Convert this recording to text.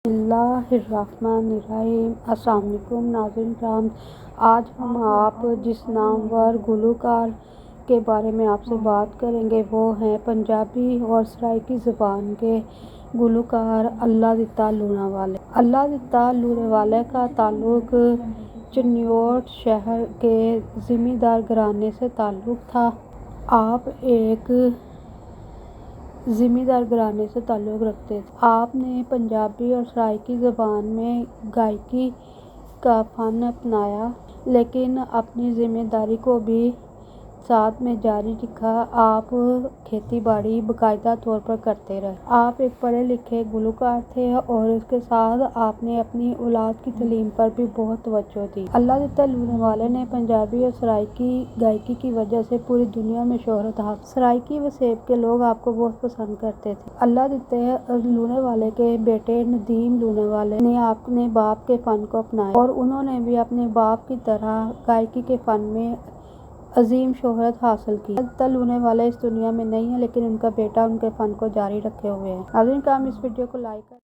اللہ الرحمن الرحیم۔ السلام علیکم ناظرین کرام، آج ہم آپ جس نامور گلوکار کے بارے میں آپ سے بات کریں گے وہ ہیں پنجابی اور سرائیکی زبان کے گلوکار اللہ دتا لوناوالے۔ اللہ دتا لوناوالے کا تعلق چنیوٹ شہر کے زمیندار گھرانے سے تعلق تھا۔ آپ ایک زمیندار گھرانے سے تعلق رکھتے تھے۔ آپ نے پنجابی اور سرائیکی زبان میں گائیکی کا فن اپنایا، لیکن اپنی ذمہ داری کو بھی ساتھ میں جاری رکھا۔ آپ کھیتی باڑی باقاعدہ طور پر کرتے رہے۔ آپ ایک پڑھے لکھے گلوکار تھے اور اس کے ساتھ آپ نے اپنی اولاد کی تعلیم پر بھی بہت توجہ دی۔ اللہ دتا لوناوالے نے پنجابی اور سرائیکی گائیکی کی وجہ سے پوری دنیا میں شہرت حاصل کی۔ سرائیکی و سیب کے لوگ آپ کو بہت پسند کرتے تھے۔ اللہ دتا لوناوالے کے بیٹے ندیم لوناوالے نے اپنے باپ کے فن کو اپنایا اور انہوں نے بھی اپنے باپ کی طرح گائیکی کے فن میں عظیم شہرت حاصل کی۔ اللہ دتا لوناوالے اس دنیا میں نہیں ہیں، لیکن ان کا بیٹا ان کے فن کو جاری رکھے ہوئے ہے۔ ناظرین کرام، اس ویڈیو کو لائک کریں۔